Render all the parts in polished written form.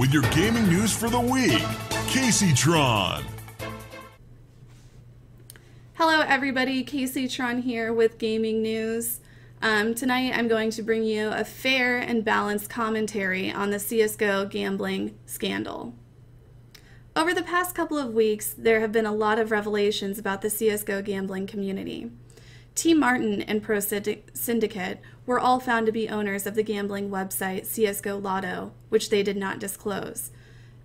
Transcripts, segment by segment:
with your gaming news for the week, Kaceytron. Hello everybody, Kaceytron here with gaming news. Tonight I'm going to bring you a fair and balanced commentary on the CSGO gambling scandal. Over the past couple of weeks, there have been a lot of revelations about the CSGO gambling community. Team Martin and Pro Syndicate were all found to be owners of the gambling website CSGO Lotto, which they did not disclose.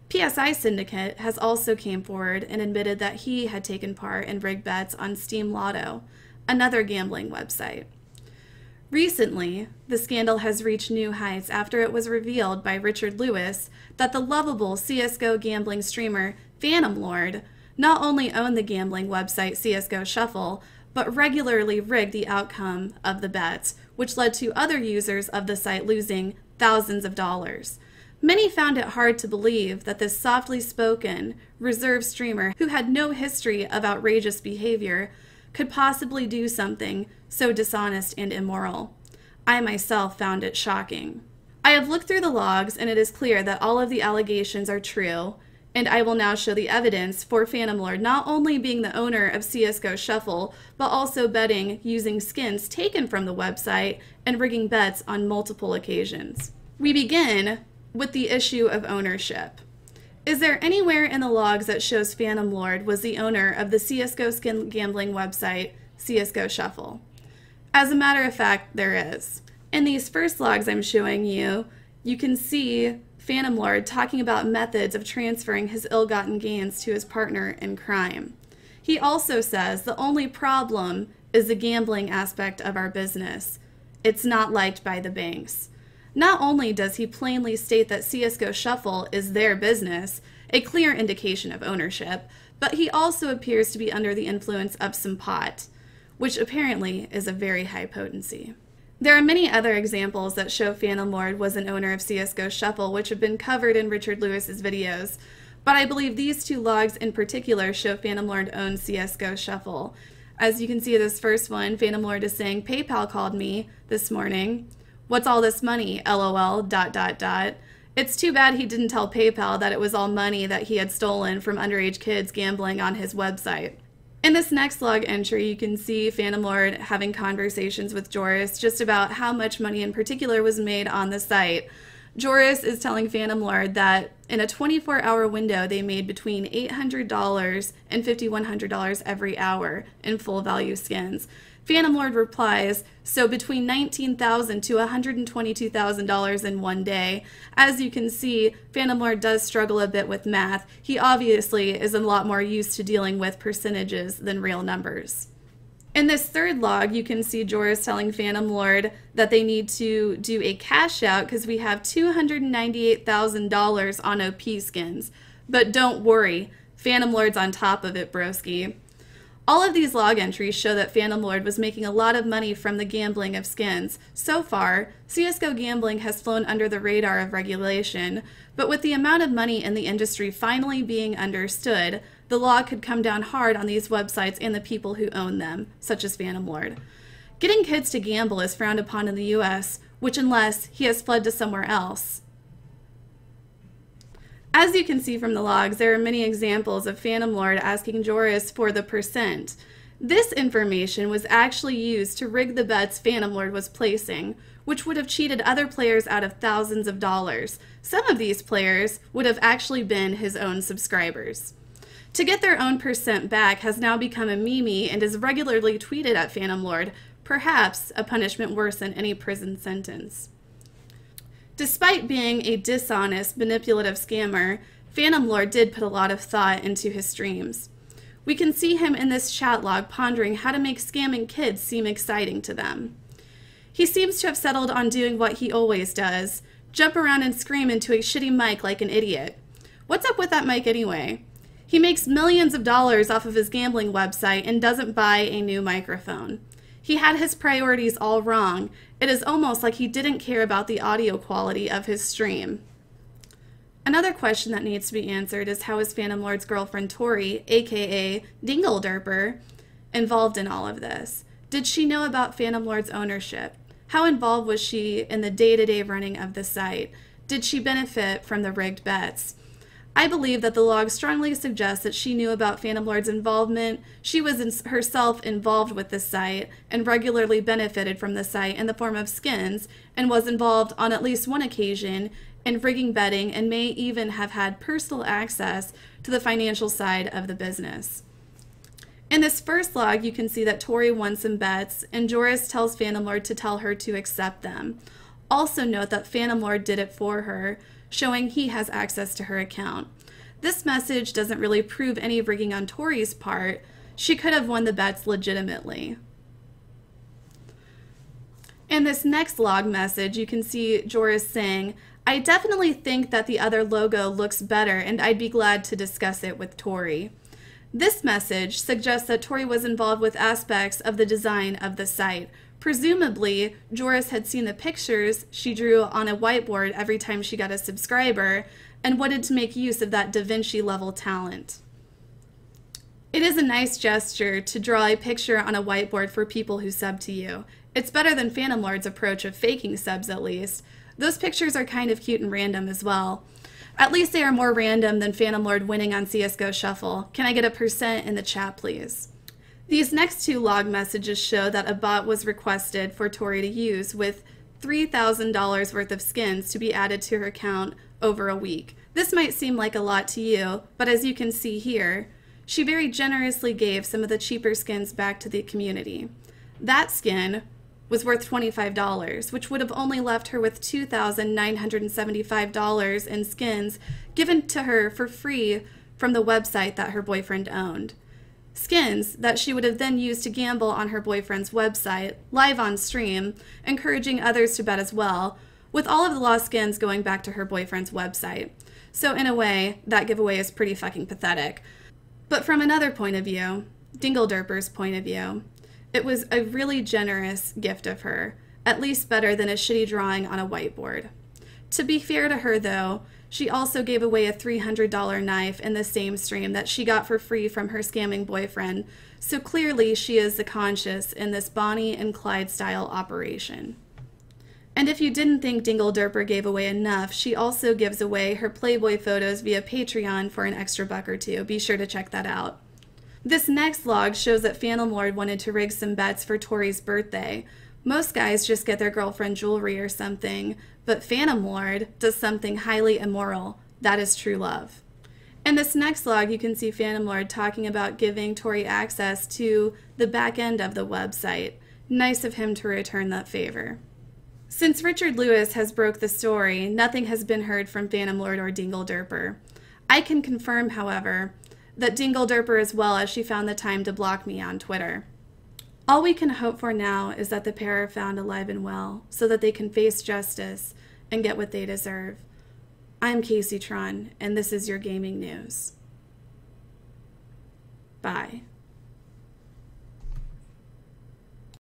PSI Syndicate has also came forward and admitted that he had taken part in rigged bets on Steam Lotto, another gambling website. Recently, the scandal has reached new heights after it was revealed by Richard Lewis that the lovable CSGO gambling streamer Phantoml0rd not only owned the gambling website CSGO Shuffle, but regularly rigged the outcome of the bets, which led to other users of the site losing thousands of dollars. Many found it hard to believe that this softly spoken, reserved streamer who had no history of outrageous behavior could possibly do something so dishonest and immoral. I myself found it shocking. I have looked through the logs and it is clear that all of the allegations are true, and I will now show the evidence for Phantoml0rd not only being the owner of CSGO Shuffle, but also betting using skins taken from the website and rigging bets on multiple occasions. We begin with the issue of ownership. Is there anywhere in the logs that shows Phantoml0rd was the owner of the CSGO skin gambling website, CSGO Shuffle? As a matter of fact, there is. In these first logs I'm showing you, you can see Phantoml0rd talking about methods of transferring his ill-gotten gains to his partner in crime. He also says the only problem is the gambling aspect of our business. It's not liked by the banks. Not only does he plainly state that CSGO Shuffle is their business, a clear indication of ownership, but he also appears to be under the influence of some pot, which apparently is a very high potency. There are many other examples that show Phantoml0rd was an owner of CSGO Shuffle, which have been covered in Richard Lewis's videos, but I believe these two logs in particular show Phantoml0rd owns CSGO Shuffle. As you can see, this first one, Phantoml0rd is saying, "PayPal called me this morning. What's all this money? LOL, ... It's too bad he didn't tell PayPal that it was all money that he had stolen from underage kids gambling on his website." In this next log entry, you can see Phantoml0rd having conversations with Joris just about how much money in particular was made on the site. Joris is telling Phantoml0rd that in a 24-hour window, they made between $800 and $5,100 every hour in full value skins. Phantoml0rd replies, "So between $19,000 to $122,000 in one day." As you can see, Phantoml0rd does struggle a bit with math. He obviously is a lot more used to dealing with percentages than real numbers. In this third log, you can see Joris telling Phantoml0rd that they need to do a cash out because we have $298,000 on OP skins. But don't worry, Phantoml0rd's on top of it, broski. All of these log entries show that Phantoml0rd was making a lot of money from the gambling of skins. So far, CSGO gambling has flown under the radar of regulation, but with the amount of money in the industry finally being understood, the law could come down hard on these websites and the people who own them, such as Phantoml0rd. Getting kids to gamble is frowned upon in the US, which unless he has fled to somewhere else. As you can see from the logs, there are many examples of Phantoml0rd asking Joris for the percent. This information was actually used to rig the bets Phantoml0rd was placing, which would have cheated other players out of thousands of dollars. Some of these players would have actually been his own subscribers. To get their own percent back has now become a meme and is regularly tweeted at Phantoml0rd, perhaps a punishment worse than any prison sentence. Despite being a dishonest, manipulative scammer, Phantoml0rd did put a lot of thought into his streams. We can see him in this chat log pondering how to make scamming kids seem exciting to them. He seems to have settled on doing what he always does, jump around and scream into a shitty mic like an idiot. What's up with that mic anyway? He makes millions of dollars off of his gambling website and doesn't buy a new microphone. He had his priorities all wrong. It is almost like he didn't care about the audio quality of his stream. Another question that needs to be answered is how is Phantoml0rd's girlfriend Tori, aka Dinglederper, involved in all of this? Did she know about Phantoml0rd's ownership? How involved was she in the day-to-day running of the site? Did she benefit from the rigged bets? I believe that the log strongly suggests that she knew about Phantoml0rd's involvement. She was herself involved with the site and regularly benefited from the site in the form of skins, and was involved on at least one occasion in rigging betting, and may even have had personal access to the financial side of the business. In this first log, you can see that Tori won some bets, and Joris tells Phantoml0rd to tell her to accept them. Also note that Phantoml0rd did it for her, showing he has access to her account. This message doesn't really prove any rigging on Tori's part. She could have won the bets legitimately. In this next log message, you can see Joris saying, "I definitely think that the other logo looks better, and I'd be glad to discuss it with Tori." This message suggests that Tori was involved with aspects of the design of the site. Presumably, Joris had seen the pictures she drew on a whiteboard every time she got a subscriber and wanted to make use of that Da Vinci level talent. It is a nice gesture to draw a picture on a whiteboard for people who sub to you. It's better than Phantoml0rd's approach of faking subs, at least. Those pictures are kind of cute and random as well. At least they are more random than Phantoml0rd winning on CSGO Shuffle. Can I get a % in the chat, please? These next two log messages show that a bot was requested for Tori to use, with $3,000 worth of skins to be added to her account over a week. This might seem like a lot to you, but as you can see here, she very generously gave some of the cheaper skins back to the community. That skin was worth $25, which would have only left her with $2,975 in skins given to her for free from the website that her boyfriend owned. Skins that she would have then used to gamble on her boyfriend's website, live on stream, encouraging others to bet as well, with all of the lost skins going back to her boyfriend's website. So in a way, that giveaway is pretty fucking pathetic. But from another point of view, Dinglederper's point of view, it was a really generous gift of her, at least better than a shitty drawing on a whiteboard. To be fair to her though, she also gave away a $300 knife in the same stream that she got for free from her scamming boyfriend, so clearly she is the conscious in this Bonnie and Clyde style operation. And if you didn't think Dinglederper gave away enough, she also gives away her Playboy photos via Patreon for an extra $1 or $2. Be sure to check that out. This next log shows that Phantoml0rd wanted to rig some bets for Tori's birthday. Most guys just get their girlfriend jewelry or something, but Phantoml0rd does something highly immoral. That is true love. In this next log, you can see Phantoml0rd talking about giving Tori access to the back end of the website. Nice of him to return that favor. Since Richard Lewis has broke the story, nothing has been heard from Phantoml0rd or Dinglederper. I can confirm, however, that Dinglederper as well, as she found the time to block me on Twitter. All we can hope for now is that the pair are found alive and well, so that they can face justice and get what they deserve. I'm Kaceytron, and this is your gaming news. Bye.